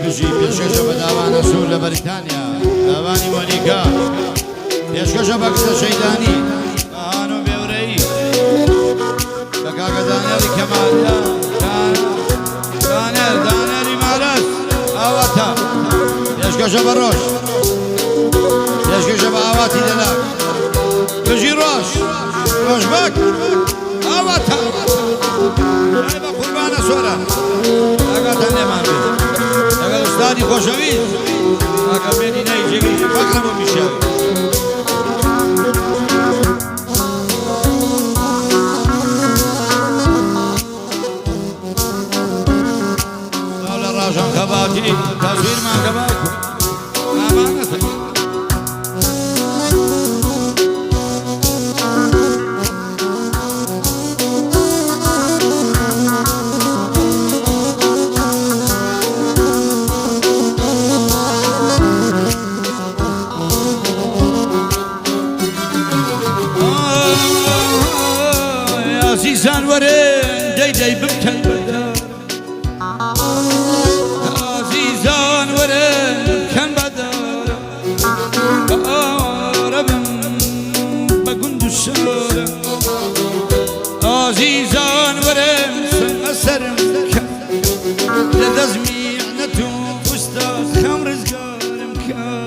بژی پێشکەشە بە داوانە سوور لە بەریتانیا داوانی مۆنیکا پێشکەشە بە کچە شەیدانی بە هانۆ بێورەی بە کاکە دانێری کەمالیان دانێری مارەس ئاواتە پێشکەشە بە ڕۆژ پێشکەشە بە ئاواتی دەلاک بژی ڕۆژبەک ئاواتە دای بە قوربانە سۆرە ئاگاتان لێمان بێت لەگەڵ ئوستادی خۆشەویست ئاگە مێدینای جێگەی فەقرە بۆ میشاوی ساڵ لە ڕاژان خەباتی تەزویرمان کە باکو ئامانەتە عزیزان وەرن دەی بکەن بەدار عزیزان وەرن بکەن بەدار بە ئاوارە بم بە گوند و شارە عزیزان وەرن سەنگە سەرم بکەن لە دەست میعنەت و ئوستاد خەم ڕزگارم کەن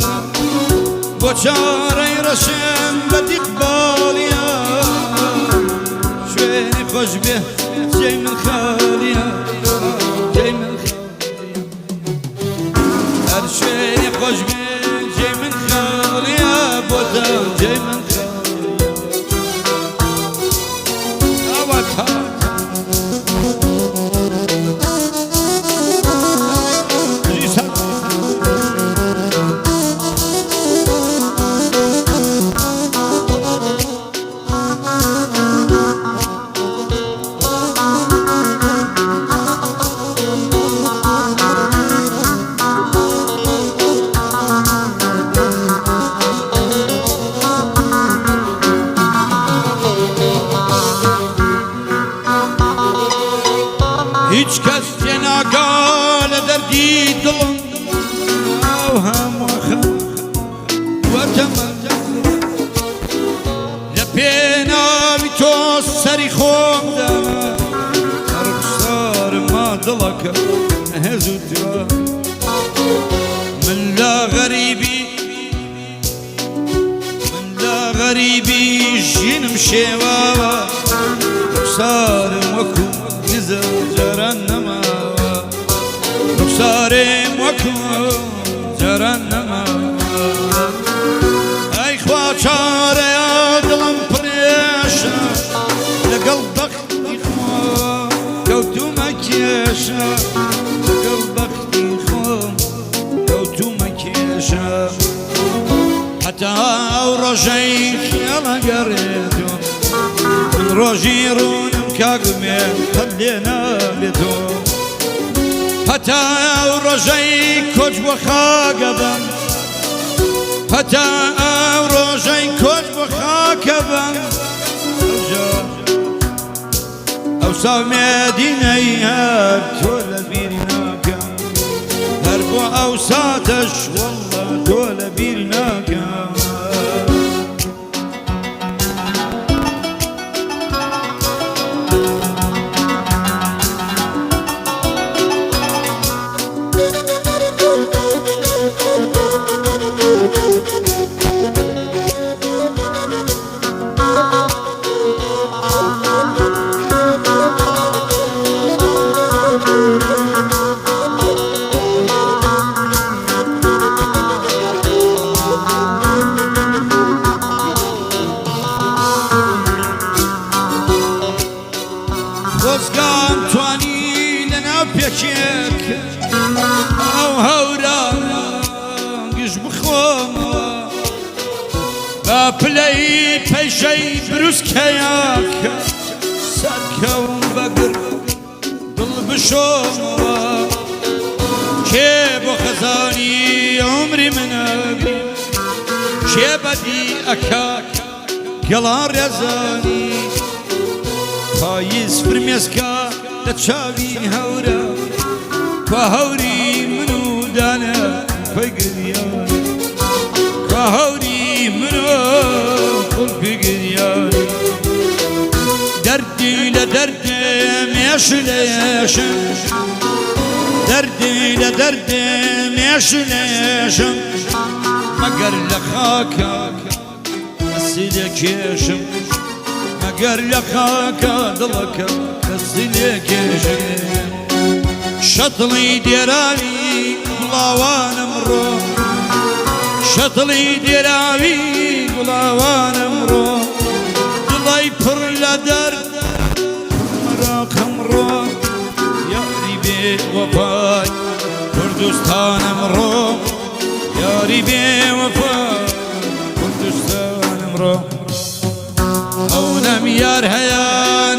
بۆ چارەی ڕەشم بە دیقباڵیە شوێنی خۆش بێ جێی من خالیە جێی من خالیە هەر شوێنی خۆش بێ جێی من خالیە بۆ تا جێی من خالیە ئاواتە هیچ کەس تێناگا لە دەردی دڵم ئەو هەموو خەم وەتەمەن لە پێناوی تۆ سەری خۆم داوە ڕوخسارما دڵەکە هێز و دوا من لە غەریبی ژینم شێواوە ڕوخسارم وەکو نزە جاران نەماوە ڕوخسارێم وەکو جاران نەماوە ئەی خوا چارەیە دڵم پرێشە لەگەڵ بەختی خۆم کەوتومە کێشە لەگەڵ بەختی خۆم کەوتومە کێشە هەتا ئەو ڕۆژەی خێڵە گەڕێتۆ من ڕۆژی ڕوونم کاگمێ هەر لێ نابێتۆ هەتا ئەو ڕۆژەی کۆچ بۆ خاکە بم هەتا ئەو ڕۆژەی کۆچ بۆ خاکە بم ئەوسا مێدینەی هەر تۆ لە بیر ناکەم هەر بۆ ئەو ساتەش وەڵڵا تۆ لە بیر ناکەم خۆزگام توانی لەناو پێکێک ئەو هەورە گشت بخۆمەوە بە پلەی پەیشەی بروسکەیەکە سەرکەوم بەگر دڵ بشۆمەوە کێ بۆ خەزانی عمری منەبی کێ بەدی ئەکات گەڵا ڕێزانی پاییز فرمێسکە لە چاوی هەورە کوا هەوری من و دانە خۆی گریان کوا هەوری من و خۆی گریان دەردی لە دەردێم ێش لە ێشم دەردی لە دەردێم ێش لە ێشم مەگەر لە خاکە کەسی لێ کێشم مەگەر لە خاکە دڵەکە کەسی لێ کێشم شەتڵی دێراوی گوڵاوانم ڕۆ شەتڵی دێراوی گوڵاوانم ڕۆ دڵی پڕ لە دەرد مەراقم ڕۆ یاری بێ وەفای کوردستانم ڕۆ یاری بێ وەفای کوردستانم ڕۆ ئەوەم یار هەیە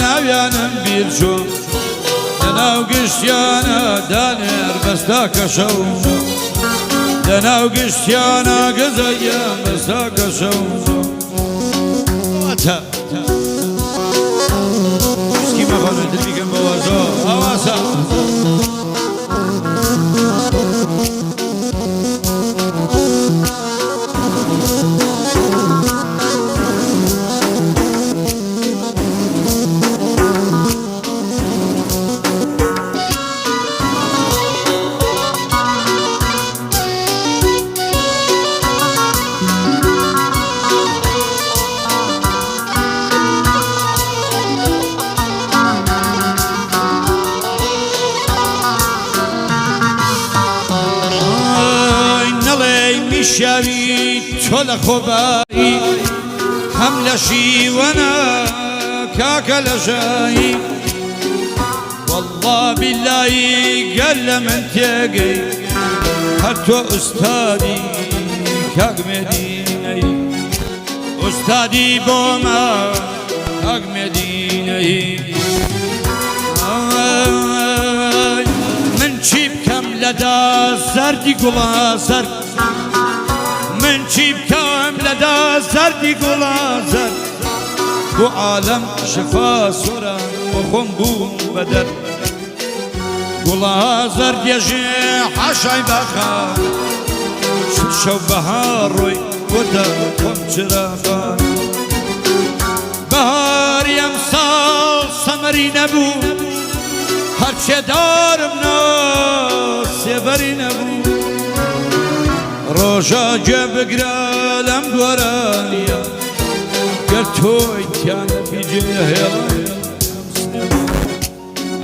ناویانم بیر چۆ لەناو گشتیانە دانێر بەستا کەشە و لەناو گشتیانە گەزەیان بەستا کەشە و ویسکی مەخۆنە دڵیکەم بەوە زۆر ئەواسە شاوی تۆ لە خۆبایی هەم لە شیوەنە کاکە لە ژایی وەڵڵا بیلایی گەر لە من تێگەی هەر تۆ ئوستادی کاک مێدینەی ئوستادی بۆمە کاک مێدینەی من چی بکەم لەدا زەردی گوڵا زەرد من چی بکەم لەدا زەردی گوڵا زەرد بۆ عالەم شەفا سۆران بۆ خۆم بووم بەدەر گوڵا زەرد ێژێ حاشای باخان شەو بەهار ڕۆی بۆتە خۆم چراغان بەهاری ئەمساڵ سەمەری نەبوو هەرچێ دارم ناز سێبەری نەبوو ڕۆژە گوێ بگرە لەم گۆرانیە گەر تۆی تیانە بیجێ هێڵە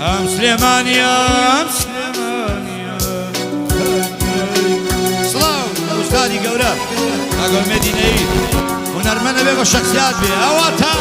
ئەم سلێمانیە ئەم سلێمانیە سڵاو ئوستادی گەورە ئەگەڵ مێدینەی هونەرمەندە بێ بە شەخسیات بێ ئەوە تا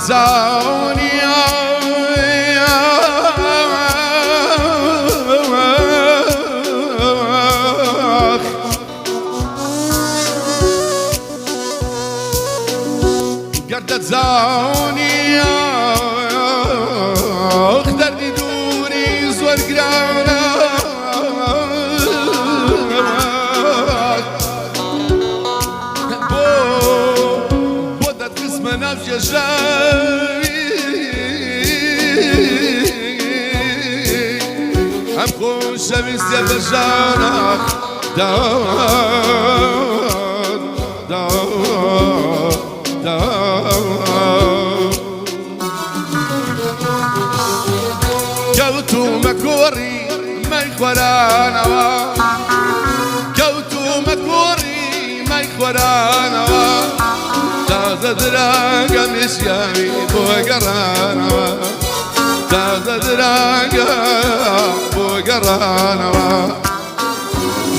زاني قردت زاني دردي دوني زور قرانا بودت قسم نفس خۆشەویستە بەژانە داوات داوات داوات کەوتومە کۆڕی مەی خۆرانەوە کەوتومە کۆڕی مەی خۆرانەوە تازە درەنگە میسیاوی بۆ گەڕانەوە تازە درەنگە بۆ گەڕانەوە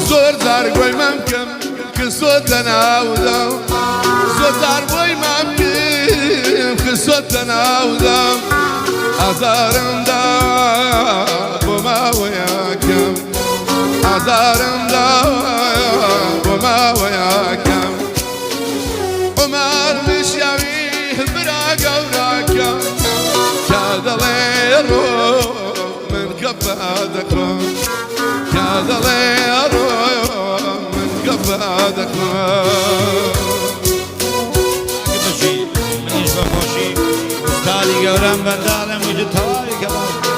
زۆر جار گوێی مەم بکەم کە سۆت لە ناودەم زۆر جار بۆی مەم بکەم کە سۆت لە ناودەم ئازارمدا بۆ ماوەیەکەم ئازارمدا بۆ ماوەیەکەم عومەر مشیاوی برا گەوراکەم کە دەڵێ ڕۆ من کەفە دەکڕم کە دەڵێ ڕۆ من کەفە دەکڕم بەشی منیش بەخۆشی ئوستادی گەورەم بەنداڵم وجد تەواوی کەڵام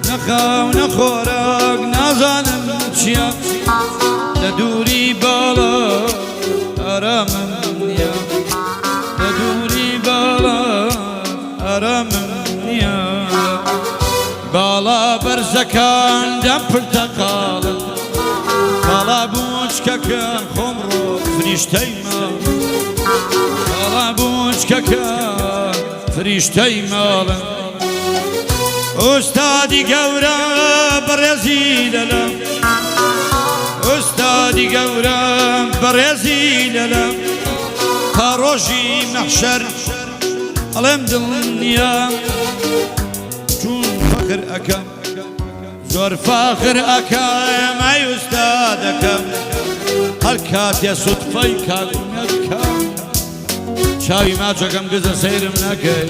نەخاو نەخۆراک نازانم چییە لە دووری باڵا ئارامم نییە لە دووری باڵا ئارامم نییە باڵا بەرزەکان دەم پرتەقاڵن باڵا بوچکەکان خۆمڕۆ فریشتەی ماڵ باڵا بوچکەکان فریشتەی ماڵن ئوستادی گەورە بەڕێزی لەلەم ئوستادی گەورە بەڕێزی لەلەم تا ڕۆژی مەحشەر ئەڵێم دڵ نییە چون فەخر ئەکەم زۆر فەخر ئەکەم ئەی ئوستادەکەم هەر کاتێ سوتفەی کاکوونەکەم چاوی ماچەکەم گزە سەیرم نەکەی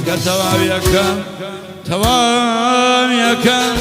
گەر تەواویەکەم تەواویەکەم